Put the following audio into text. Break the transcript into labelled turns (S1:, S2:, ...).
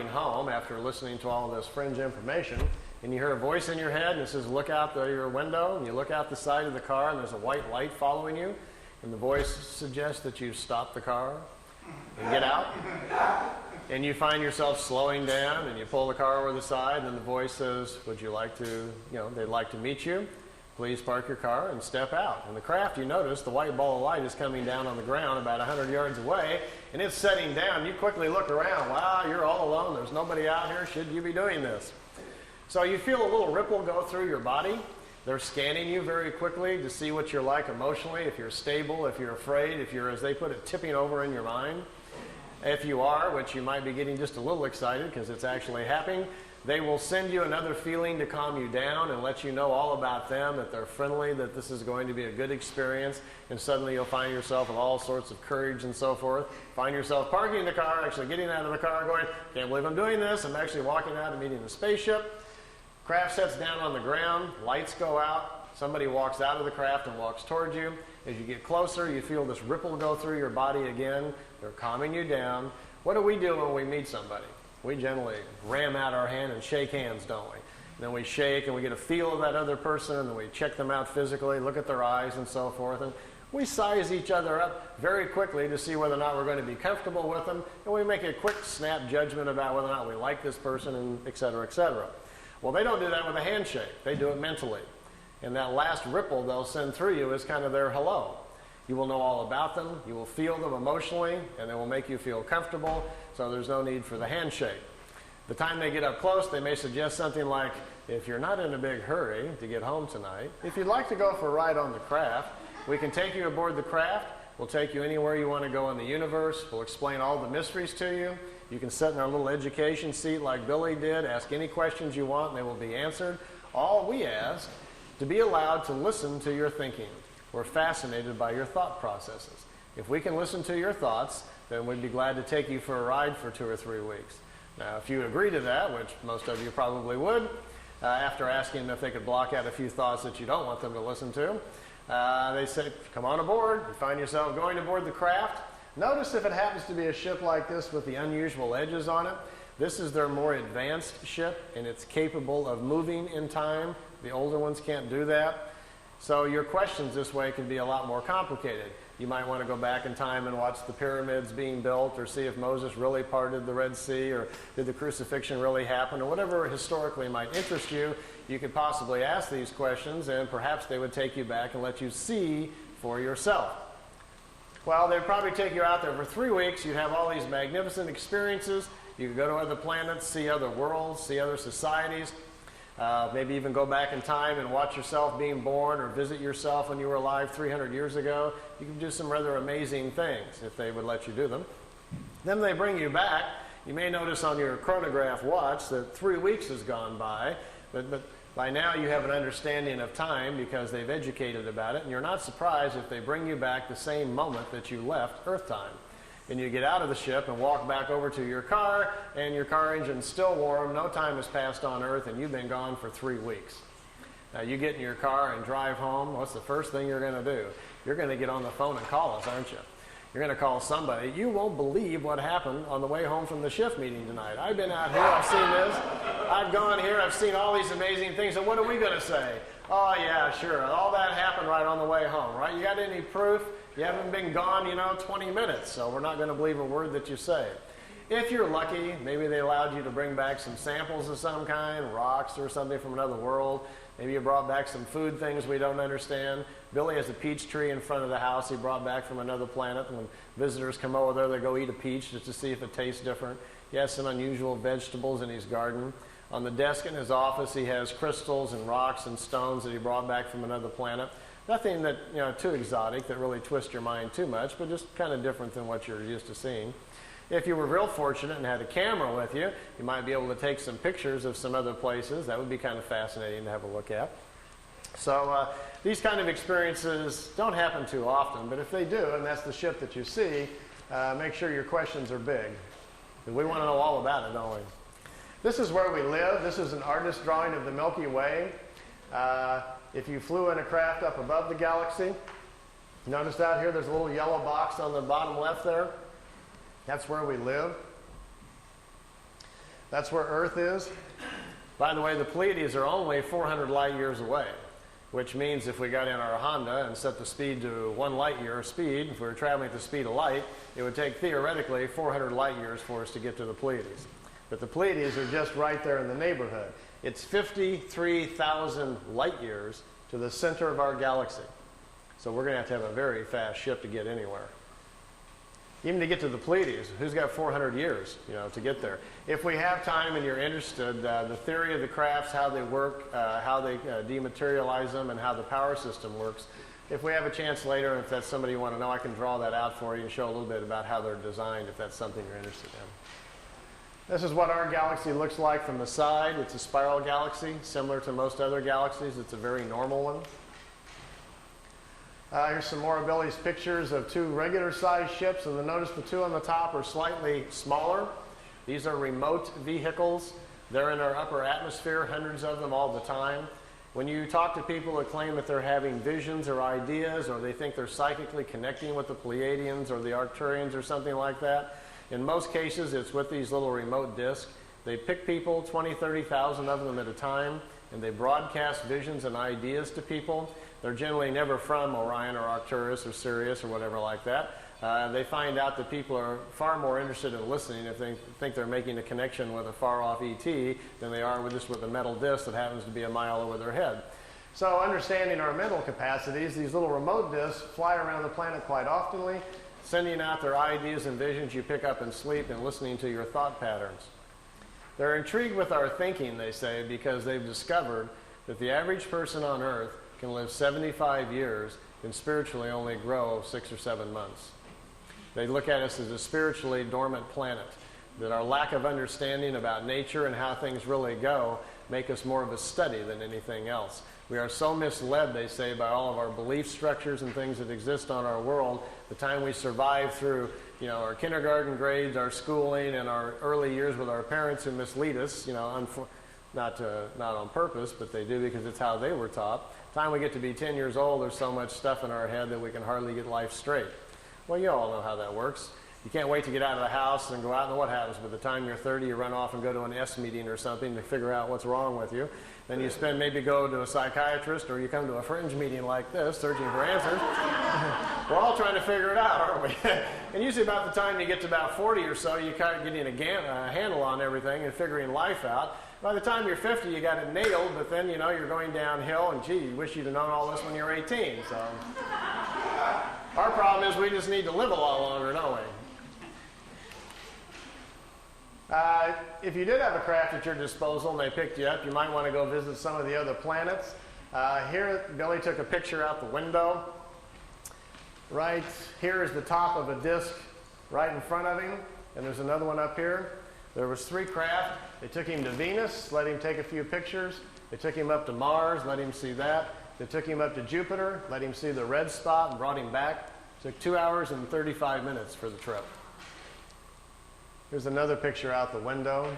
S1: home after listening to all this fringe information, and you hear a voice in your head and it says, look out your window, and you look out the side of the car and there's a white light following you, and the voice suggests that you stop the car and get out, and you find yourself slowing down and you pull the car over the side, and the voice says, would you like to, they'd like to meet you. Please park your car and step out. In the craft, you notice the white ball of light is coming down on the ground about 100 yards away, and it's setting down. You quickly look around. Wow, you're all alone. There's nobody out here. Should you be doing this? So you feel a little ripple go through your body. They're scanning you very quickly to see what you're like emotionally, if you're stable, if you're afraid, if you're, as they put it, tipping over in your mind. If you are, which you might be getting just a little excited because it's actually happening, they will send you another feeling to calm you down and let you know all about them, that they're friendly, that this is going to be a good experience, and suddenly you'll find yourself with all sorts of courage and so forth. Find yourself parking the car, actually getting out of the car going, can't believe I'm doing this. I'm actually walking out and meeting the spaceship. Craft sets down on the ground, lights go out, somebody walks out of the craft and walks towards you. As you get closer, you feel this ripple go through your body again. They're calming you down. What do we do when we meet somebody? We generally ram out our hand and shake hands, don't we? And then we shake and we get a feel of that other person, and then we check them out physically, look at their eyes and so forth. And we size each other up very quickly to see whether or not we're going to be comfortable with them. And we make a quick snap judgment about whether or not we like this person, and et cetera, et cetera. Well, they don't do that with a handshake. They do it mentally. And that last ripple they'll send through you is kind of their hello. You will know all about them, you will feel them emotionally, and they will make you feel comfortable, so there's no need for the handshake. The time they get up close, they may suggest something like, if you're not in a big hurry to get home tonight, if you'd like to go for a ride on the craft, we can take you aboard the craft, we'll take you anywhere you want to go in the universe, we'll explain all the mysteries to you, you can sit in our little education seat like Billy did, ask any questions you want and they will be answered. All we ask, to be allowed to listen to your thinking. We're fascinated by your thought processes. If we can listen to your thoughts, then we'd be glad to take you for a ride for 2 or 3 weeks. Now, if you agree to that, which most of you probably would, after asking them if they could block out a few thoughts that you don't want them to listen to, they say, come on aboard. You find yourself going aboard the craft. Notice if it happens to be a ship like this with the unusual edges on it, this is their more advanced ship, and it's capable of moving in time. The older ones can't do that. So your questions this way can be a lot more complicated. You might want to go back in time and watch the pyramids being built, or see if Moses really parted the Red Sea, or did the crucifixion really happen, or whatever historically might interest you. You could possibly ask these questions, and perhaps they would take you back and let you see for yourself. Well, they'd probably take you out there for 3 weeks. You'd have all these magnificent experiences. You could go to other planets, see other worlds, see other societies. Maybe even go back in time and watch yourself being born, or visit yourself when you were alive 300 years ago. You can do some rather amazing things if they would let you do them. Then they bring you back. You may notice on your chronograph watch that 3 weeks has gone by, but by now you have an understanding of time because they've educated about it, and you're not surprised if they bring you back the same moment that you left Earth time. And you get out of the ship and walk back over to your car, and your car engine's still warm, no time has passed on Earth, and you've been gone for 3 weeks. Now you get in your car and drive home, what's the first thing you're going to do? You're going to get on the phone and call us, aren't you? You're going to call somebody. You won't believe what happened on the way home from the shift meeting tonight. I've been out here, I've seen this, I've gone here, I've seen all these amazing things, and what are we going to say? Oh yeah, sure, all that happened right on the way home, right? You got any proof? You haven't been gone, 20 minutes, so we're not going to believe a word that you say. If you're lucky, maybe they allowed you to bring back some samples of some kind, rocks or something from another world. Maybe you brought back some food things we don't understand. Billy has a peach tree in front of the house he brought back from another planet. When visitors come over there, they go eat a peach just to see if it tastes different. He has some unusual vegetables in his garden. On the desk in his office, he has crystals and rocks and stones that he brought back from another planet. Nothing that, too exotic that really twists your mind too much, but just kind of different than what you're used to seeing. If you were real fortunate and had a camera with you, you might be able to take some pictures of some other places. That would be kind of fascinating to have a look at. So these kind of experiences don't happen too often, but if they do, and that's the ship that you see, make sure your questions are big. Because we want to know all about it, don't we? This is where we live. This is an artist's drawing of the Milky Way. If you flew in a craft up above the galaxy, notice out here there's a little yellow box on the bottom left there. That's where we live. That's where Earth is. By the way, the Pleiades are only 400 light years away, which means if we got in our Honda and set the speed to 1 light year speed, if we were traveling at the speed of light, it would take theoretically 400 light years for us to get to the Pleiades. But the Pleiades are just right there in the neighborhood. It's 53,000 light years to the center of our galaxy. So we're going to have a very fast ship to get anywhere. Even to get to the Pleiades, who's got 400 years, to get there? If we have time and you're interested, the theory of the crafts, how they work, how they dematerialize them, and how the power system works. If we have a chance later, and if that's somebody you want to know, I can draw that out for you and show a little bit about how they're designed, if that's something you're interested in. This is what our galaxy looks like from the side. It's a spiral galaxy, similar to most other galaxies. It's a very normal one. Here's some more Abilities pictures of 2 regular-sized ships, and notice the 2 on the top are slightly smaller. These are remote vehicles. They're in our upper atmosphere, hundreds of them all the time. When you talk to people that claim that they're having visions or ideas, or they think they're psychically connecting with the Pleiadians or the Arcturians or something like that, in most cases it's with these little remote discs. They pick people, 20, 30,000 of them at a time, and they broadcast visions and ideas to people. They're generally never from Orion or Arcturus or Sirius or whatever like that. They find out that people are far more interested in listening if they think they're making a connection with a far-off ET than they are with a metal disc that happens to be a mile over their head. So understanding our mental capacities, these little remote discs fly around the planet quite oftenly, sending out their ideas and visions you pick up in sleep and listening to your thought patterns. They're intrigued with our thinking, they say, because they've discovered that the average person on Earth can live 75 years and spiritually only grow 6 or 7 months. They look at us as a spiritually dormant planet, that our lack of understanding about nature and how things really go make us more of a study than anything else. We are so misled, they say, by all of our belief structures and things that exist on our world. The time we survive through our kindergarten grades, our schooling, and our early years with our parents who mislead us, not on purpose, but they do because it's how they were taught. The time we get to be 10 years old, there's so much stuff in our head that we can hardly get life straight. Well, you all know how that works. You can't wait to get out of the house and go out, and what happens? By the time you're 30, you run off and go to an S meeting or something to figure out what's wrong with you. Then you maybe go to a psychiatrist, or you come to a fringe meeting like this, searching for answers. We're all trying to figure it out, aren't we? And usually about the time you get to about 40 or so, you kind of getting a handle on everything and figuring life out. By the time you're 50, you got it nailed, but then, you're going downhill, and gee, you wish you'd have known all this when you were 18. So our problem is we just need to live a lot longer, don't we? If you did have a craft at your disposal and they picked you up, you might want to go visit some of the other planets. Here, Billy took a picture out the window. Right here is the top of a disk right in front of him, and there's another one up here. There was 3 craft. They took him to Venus, let him take a few pictures. They took him up to Mars, let him see that. They took him up to Jupiter, let him see the red spot, and brought him back. It took 2 hours and 35 minutes for the trip. Here's another picture out the window.